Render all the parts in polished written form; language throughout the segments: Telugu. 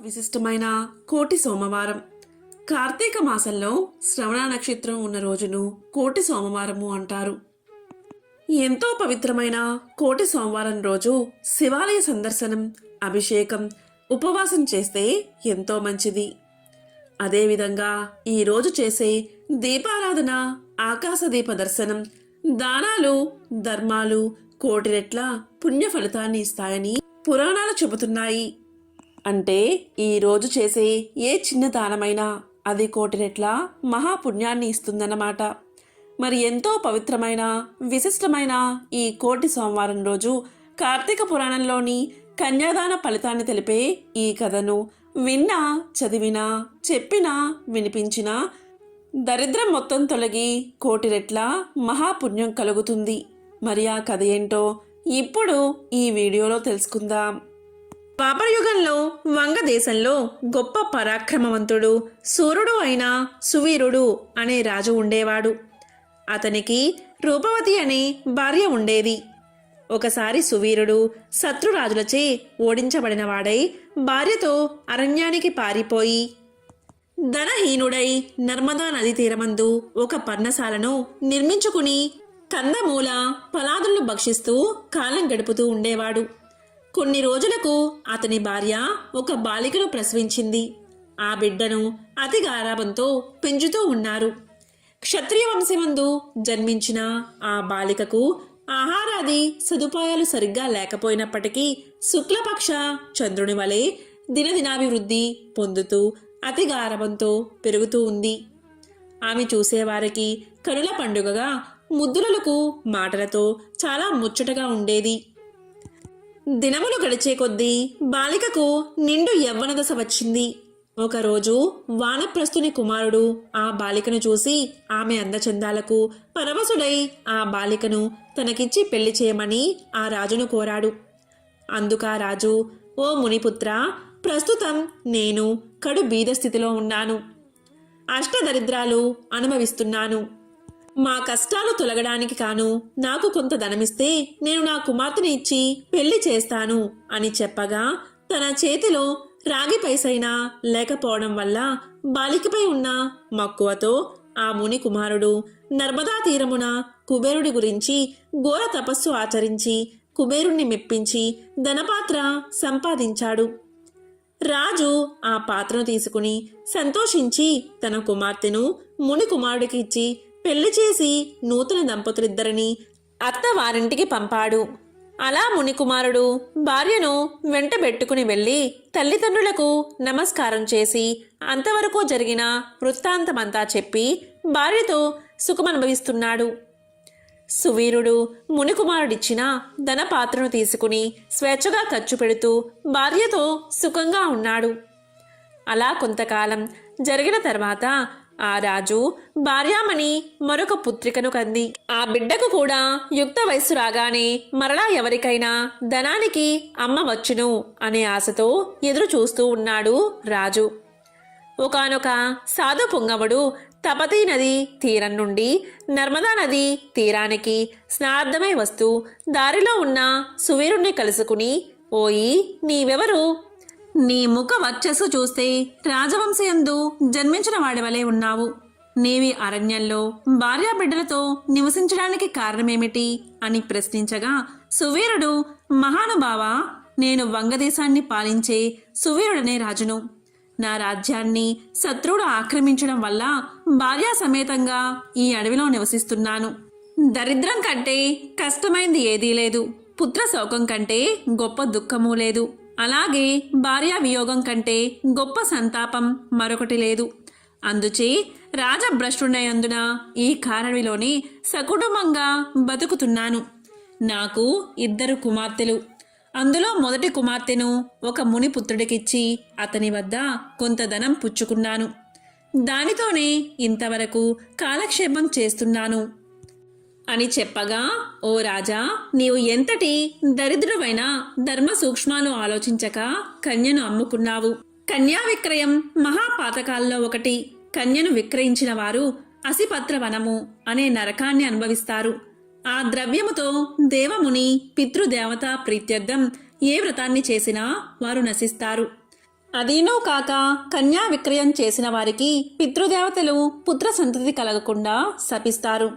విశిష్టమైన కోటి సోమవారం కార్తీక మాసంలో శ్రవణ నక్షత్రం ఉన్న రోజును కోటి సోమవారము అంటారు. ఎంతో పవిత్రమైన కోటి సోమవారం రోజు శివాలయ సందర్శనం, అభిషేకం, ఉపవాసం చేస్తే ఎంతో మంచిది. అదేవిధంగా ఈ రోజు చేసే దీపారాధన, ఆకాశ దీప దర్శనం, దానాలు, ధర్మాలు కోటి రెట్ల పుణ్య ఫలితాన్ని ఇస్తాయని పురాణాలు చెబుతున్నాయి. అంటే ఈ రోజు చేసే ఏ చిన్న దానమైనా అది కోటి రెట్ల మహాపుణ్యాన్ని ఇస్తుందన్నమాట. మరి ఎంతో పవిత్రమైన విశిష్టమైన ఈ కోటి సోమవారం రోజు కార్తీక పురాణంలోని కన్యాదాన ఫలితాన్ని తెలిపే ఈ కథను విన్నా, చదివినా, చెప్పినా, వినిపించినా దరిద్రం మొత్తం తొలగి కోటి రెట్ల మహాపుణ్యం కలుగుతుంది. మరి ఆ కథ ఏంటో ఇప్పుడు ఈ వీడియోలో తెలుసుకుందాం. ద్వాపరయుగంలో వంగ దేశంలో గొప్ప పరాక్రమవంతుడు, సూర్యుడు అయిన సువీరుడు అనే రాజు ఉండేవాడు. అతనికి రూపవతి అనే భార్య ఉండేది. ఒకసారి సువీరుడు శత్రురాజులచే ఓడించబడినవాడై భార్యతో అరణ్యానికి పారిపోయి ధనహీనుడై నర్మదా నదీ తీరమందు ఒక పర్ణశాలను నిర్మించుకుని కందమూల ఫలాదులను భక్షిస్తూ కాలం గడుపుతూ ఉండేవాడు. కొన్ని రోజులకు అతని భార్య ఒక బాలికను ప్రసవించింది. ఆ బిడ్డను అతి గారాబంతో పెంచుతూ ఉన్నారు. క్షత్రియ వంశమందు జన్మించిన ఆ బాలికకు ఆహారాది సదుపాయాలు సరిగ్గా లేకపోయినప్పటికీ శుక్లపక్ష చంద్రుని వలె దినదినాభివృద్ధి పొందుతూ అతి గారాబంతో పెరుగుతూ ఉంది. ఆమె చూసేవారికి కనుల పండుగగా, ముద్దులకు మాటలతో చాలా ముచ్చటగా ఉండేది. దినములు గడిచే కొద్దీ బాలికకు నిండు యవ్వన దశ వచ్చింది. ఒకరోజు వానప్రస్థుని కుమారుడు ఆ బాలికను చూసి ఆమె అందచందాలకు పరవశుడై ఆ బాలికను తనకిచ్చి పెళ్లి చేయమని ఆ రాజును కోరాడు. అందుకా రాజు, ఓ మునిపుత్ర, ప్రస్తుతం నేను కడు బీద స్థితిలో ఉన్నాను. అష్టదరిద్రాలు అనుభవిస్తున్నాను. మా కష్టాలు తొలగడానికి కాను నాకు కొంత ధనమిస్తే నేను నా కుమార్తెని ఇచ్చి పెళ్లి చేస్తాను అని చెప్పగా, తన చేతిలో రాగి పైసైనా లేకపోవడం వల్ల బాలికపై ఉన్న మక్కువతో ఆ ముని కుమారుడు నర్మదా తీరమున కుబేరుడి గురించి ఘోర తపస్సు ఆచరించి కుబేరుణ్ణి మెప్పించి ధనపాత్ర సంపాదించాడు. రాజు ఆ పాత్రను తీసుకుని సంతోషించి తన కుమార్తెను ముని కుమారుడికి ఇచ్చి పెళ్లి చేసి నూతన దంపతులిద్దరిని అత్తవారింటికి పంపాడు. అలా మునికుమారుడు భార్యను వెంటబెట్టుకుని వెళ్ళి తల్లిదండ్రులకు నమస్కారం చేసి అంతవరకు జరిగిన వృత్తాంతమంతా చెప్పి భార్యతో సుఖమనుభవిస్తున్నాడు. సువీరుడు మునికుమారుడిచ్చిన ధనపాత్రను తీసుకుని స్వేచ్ఛగా ఖర్చు పెడుతూ భార్యతో సుఖంగా ఉన్నాడు. అలా కొంతకాలం జరిగిన తర్వాత ఆ రాజు భార్యామణి మరొక పుత్రికను కంది. ఆ బిడ్డకు కూడా యుక్త వయస్సు రాగానే మరలా ఎవరికైనా ధనానికి అమ్మ వచ్చును అనే ఆశతో ఎదురు చూస్తూ ఉన్నాడు రాజు. ఒకానొక సాధు పుంగవుడు తపతీ నది తీరం నుండి నర్మదా నది తీరానికి స్నార్థమై వస్తూ దారిలో ఉన్న సువీరుణ్ణి కలుసుకుని, ఓయి, నీవెవరు? నీ ముఖ వర్చస్సు చూస్తే రాజవంశయందు జన్మించిన వాడి వలె ఉన్నావు. నీవి అరణ్యంలో భార్యాబిడ్డలతో నివసించడానికి కారణమేమిటి అని ప్రశ్నించగా, సువీరుడు, మహానుభావ, నేను వంగదేశాన్ని పాలించే సువీరుడనే రాజును. నా రాజ్యాన్ని శత్రువుడు ఆక్రమించడం వల్ల భార్యా సమేతంగా ఈ అడవిలో నివసిస్తున్నాను. దరిద్రం కంటే కష్టమైంది ఏదీ లేదు. పుత్ర శోకం కంటే గొప్ప దుఃఖమూ లేదు. అలాగే భార్యా వియోగం కంటే గొప్ప సంతాపం మరొకటి లేదు. అందుచే రాజభ్రష్టుడైనందున ఈ కారణవిలోనే సకుటుంబంగా బతుకుతున్నాను. నాకు 2 కుమార్తెలు. అందులో మొదటి కుమార్తెను ఒక మునిపుత్రుడికిచ్చి అతని వద్ద కొంత ధనం పుచ్చుకున్నాను. దానితోనే ఇంతవరకు కాలక్షేపం చేస్తున్నాను అని చెప్పగా, ఓ రాజా, నీవు ఎంతటి దరిద్రువైనా ధర్మ సూక్ష్మాలు ఆలోచించక కన్యను అమ్ముకున్నావు. కన్యా విక్రయం మహాపాతకాల్లో ఒకటి. కన్యను విక్రయించిన వారు అసిపత్ర వనము అనే నరకాన్ని అనుభవిస్తారు. ఆ ద్రవ్యముతో దేవముని పితృదేవత ప్రీత్యర్థం ఏ వ్రతాన్ని చేసినా వారు నశిస్తారు. అదీనూ కాక కన్యా విక్రయం చేసిన వారికి పితృదేవతలు పుత్ర సంతతి కలగకుండా శపిస్తారు.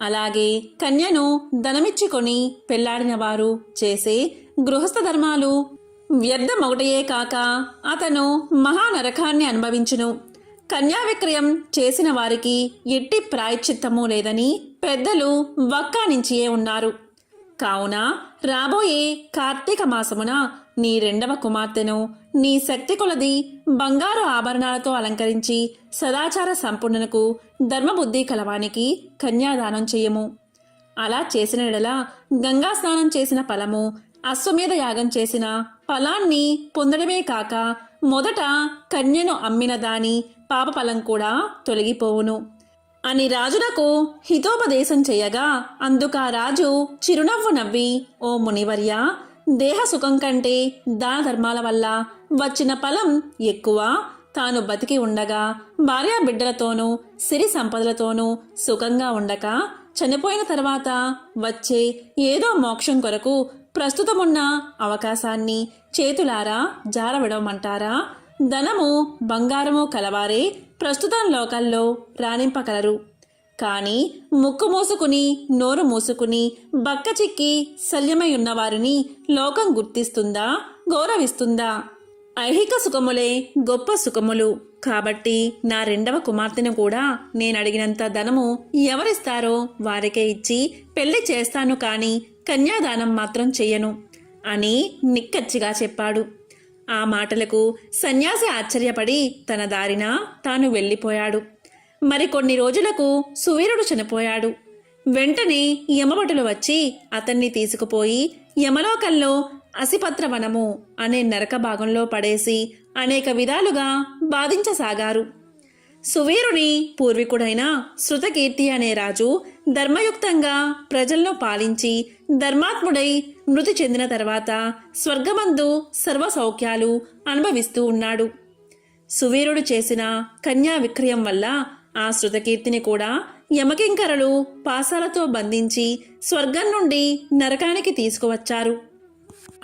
అలాగే కన్యను ధనమిచ్చుకొని పెళ్లాడిన వారు చేసే గృహస్థ ధర్మాలు వ్యర్థమొకటయే కాక అతను మహానరకాన్ని అనుభవించును. కన్యా విక్రయం చేసిన వారికి ఎట్టి ప్రాయశ్చిత్తము లేదని పెద్దలు వక్కానించియే ఉన్నారు. కావున రాబోయే కార్తీక మాసమున నీ రెండవ కుమార్తెను నీ శక్తి కొలది బంగారు ఆభరణాలతో అలంకరించి సదాచార సంపూర్ణకు ధర్మబుద్ధి కలవానికి కన్యాదానం చెయ్యము. అలా చేసిన ఎడల గంగా స్నానం చేసిన ఫలము, అశ్వమేధ యాగం చేసిన ఫలాన్ని పొందడమే కాక మొదట కన్యను అమ్మిన దాని పాపఫలం కూడా తొలగిపోవును అని రాజునకు హితోపదేశం చేయగా అందుకా రాజు చిరునవ్వు నవ్వి, ఓ మునివర్య, దేహ సుఖం కంటే దాన ధర్మాల వల్ల వచ్చిన ఫలం ఎక్కువ. తాను బతికి ఉండగా భార్యా బిడ్డలతోనూ సిరి సంపదలతోనూ సుఖంగా ఉండక చనిపోయిన తర్వాత వచ్చే ఏదో మోక్షం కొరకు ప్రస్తుతమున్న అవకాశాన్ని చేతులారా జారవిడవమంటారా? ధనము బంగారము కలవారే ప్రస్తుతం లోకల్లో రాణింపగలరు. కాని ముక్కు మూసుకుని నోరు మూసుకుని బక్క చిక్కి శల్యమై ఉన్నవారిని లోకం గుర్తిస్తుందా, గౌరవిస్తుందా? ఐహిక సుఖములే గొప్ప సుఖములు. కాబట్టి నా రెండవ కుమార్తెను కూడా నేనడిగినంత ధనము ఎవరిస్తారో వారికే ఇచ్చి పెళ్లి చేస్తాను, కాని కన్యాదానం మాత్రం చెయ్యను అని నిక్కచ్చిగా చెప్పాడు. ఆ మాటలకు సన్యాసి ఆశ్చర్యపడి తన దారిన తాను వెళ్ళిపోయాడు. మరికొన్ని రోజులకు సువీరుడు చనిపోయాడు. వెంటనే యమభటులు వచ్చి అతన్ని తీసుకుపోయి యమలోకంలో అసిపత్రవనము అనే నరక భాగంలో పడేసి అనేక విధాలుగా బాధించసాగారు. సువీరుని పూర్వీకుడైన శృతకీర్తి అనే రాజు ధర్మయుక్తంగా ప్రజలను పాలించి ధర్మాత్ముడై మృతి చెందిన తర్వాత స్వర్గమందు సర్వ సౌఖ్యాలు అనుభవిస్తూ ఉన్నాడు. సువీరుడు చేసిన కన్యా విక్రయం వల్ల ఆ శృతకీర్తిని కూడా యమకింకరలు పాశాలతో బంధించి స్వర్గం నుండి నరకానికి తీసుకువచ్చారు.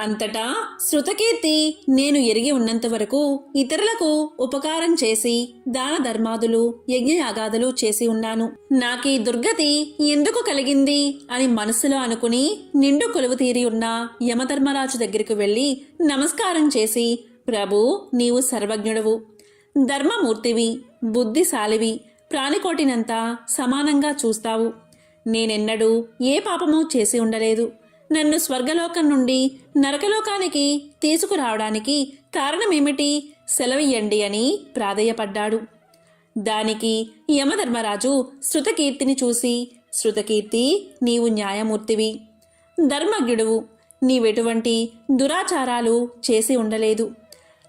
అంతటా శృతకీర్తి నేను ఎరిగి ఉన్నంత వరకు ఇతరులకు ఉపకారం చేసి దాన ధర్మాదులు యజ్ఞయాగాదులు చేసి ఉన్నాను. నాకీ దుర్గతి ఎందుకు కలిగింది అని మనసులో అనుకుని నిండు కొలువు తీరి ఉన్న యమధర్మరాజు దగ్గరికి వెళ్లి నమస్కారం చేసి, ప్రభు, నీవు సర్వజ్ఞుడవు, ధర్మమూర్తివి, బుద్ధిశాలివి, ప్రాణికోటినంతా సమానంగా చూస్తావు. నేనెన్నడూ ఏ పాపమూ చేసి ఉండలేదు. నన్ను స్వర్గలోకం నుండి నరకలోకానికి తీసుకురావడానికి కారణమేమిటి? సెలవియ్యండి అని ప్రాధేయపడ్డాడు. దానికి యమధర్మరాజు శృతకీర్తిని చూసి, శృతకీర్తి, నీవు న్యాయమూర్తివి, ధర్మజ్ఞుడువు, నీవెటువంటి దురాచారాలు చేసి ఉండలేదు.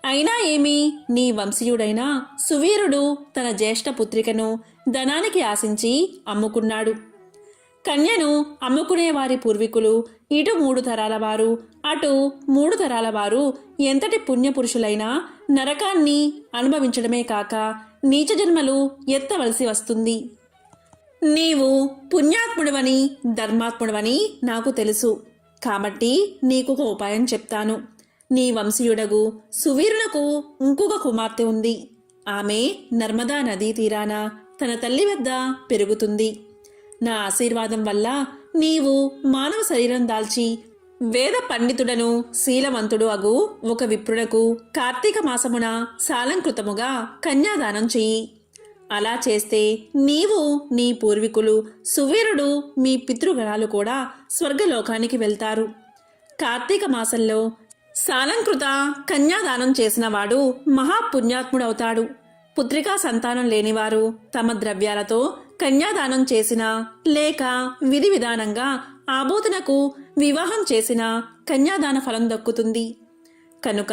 అయినా ఏమి, నీ వంశీయుడైన సువీరుడు తన జ్యేష్ఠ పుత్రికను ధనానికి ఆశించి అమ్ముకున్నాడు. కన్యను అమ్ముకునే వారి పూర్వీకులు ఇటు 3 తరాల వారు అటు 3 తరాల వారు ఎంతటి పుణ్యపురుషులైనా నరకాన్ని అనుభవించడమే కాక నీచ జన్మలు ఎత్తవలసి వస్తుంది. నీవు పుణ్యాత్ముడివని ధర్మాత్ముడివని నాకు తెలుసు. కాబట్టి నీకు ఒక ఉపాయం చెప్తాను. నీ వంశీయుడగు సువీరునకు ఇంకొక కుమార్తె ఉంది. ఆమె నర్మదా నదీ తీరాన తన తల్లి వద్ద పెరుగుతుంది. నా ఆశీర్వాదం వల్ల నీవు మానవ శరీరం దాల్చి వేద పండితుడను శీలవంతుడు అగు ఒక విప్రునకు కార్తీక మాసమున సాలంకృతముగా కన్యాదానం చెయ్యి. అలా చేస్తే నీవు, నీ పూర్వీకులు, సువీరుడు, మీ పితృగణాలు కూడా స్వర్గలోకానికి వెళ్తారు. కార్తీక మాసంలో సాలంకృత కన్యాదానం చేసిన వాడు మహాపుణ్యాత్ముడవుతాడు. పుత్రికా సంతానం లేనివారు తమ ద్రవ్యాలతో కన్యాదానం చేసిన లేక విధి విధానంగా ఆబోతునకు వివాహం చేసిన కన్యాదాన ఫలం దక్కుతుంది. కనుక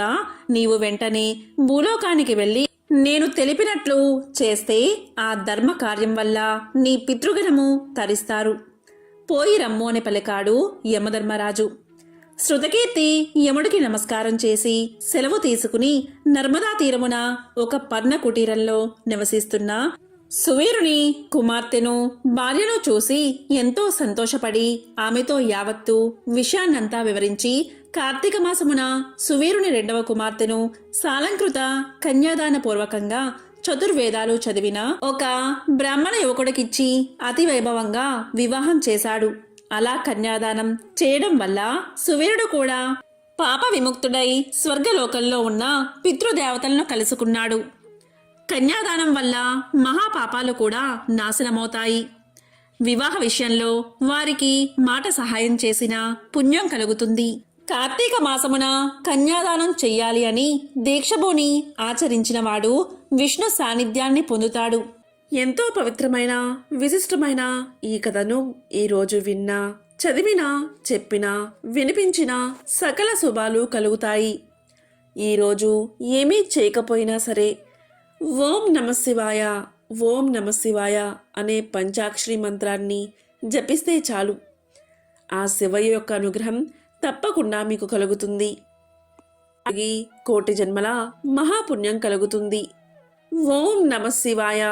నీవు వెంటనే భూలోకానికి వెళ్ళి నేను తెలిపినట్లు చేస్తే ఆ ధర్మ కార్యం వల్ల నీ పితృగణము తరిస్తారు. పోయి రమ్ము అని పలికాడు యమధర్మరాజు. శృతకీర్తి యముడికి నమస్కారం చేసి సెలవు తీసుకుని నర్మదా తీరమున ఒక పర్ణ కుటీరంలో నివసిస్తున్న సువీరుని కుమార్తెను భార్యను చూసి ఎంతో సంతోషపడి ఆమెతో యావత్తు విషయాన్నంతా వివరించి కార్తీక మాసమున సువీరుని రెండవ కుమార్తెను సాలంకృత కన్యాదాన పూర్వకంగా చతుర్వేదాలు చదివిన ఒక బ్రాహ్మణ యువకుడికిచ్చి అతి వైభవంగా వివాహం చేశాడు. అలా కన్యాదానం చేయడం వల్ల సువీరుడు కూడా పాప విముక్తుడై స్వర్గలోకంలో ఉన్న పితృదేవతలను కలుసుకున్నాడు. కన్యాదానం వల్ల మహాపాపాలు కూడా నాశనమవుతాయి. వివాహ విషయంలో వారికి మాట సహాయం చేసిన పుణ్యం కలుగుతుంది. కార్తీక మాసమున కన్యాదానం చెయ్యాలి అని దీక్షభూని ఆచరించిన వాడు విష్ణు సాన్నిధ్యాన్ని పొందుతాడు. ఎంతో పవిత్రమైన విశిష్టమైన ఈ కథను ఈరోజు విన్నా, చదివినా, చెప్పినా, వినిపించినా సకల శుభాలు కలుగుతాయి. ఈరోజు ఏమీ చేయకపోయినా సరే ఓం నమః శివాయ, ఓం నమః శివాయ అనే పంచాక్షరి మంత్రాన్ని జపిస్తే చాలు. ఆ శివయ్య యొక్క అనుగ్రహం తప్పకుండా మీకు కలుగుతుంది. కోటి జన్మల మహాపుణ్యం కలుగుతుంది. ఓం నమః శివాయ.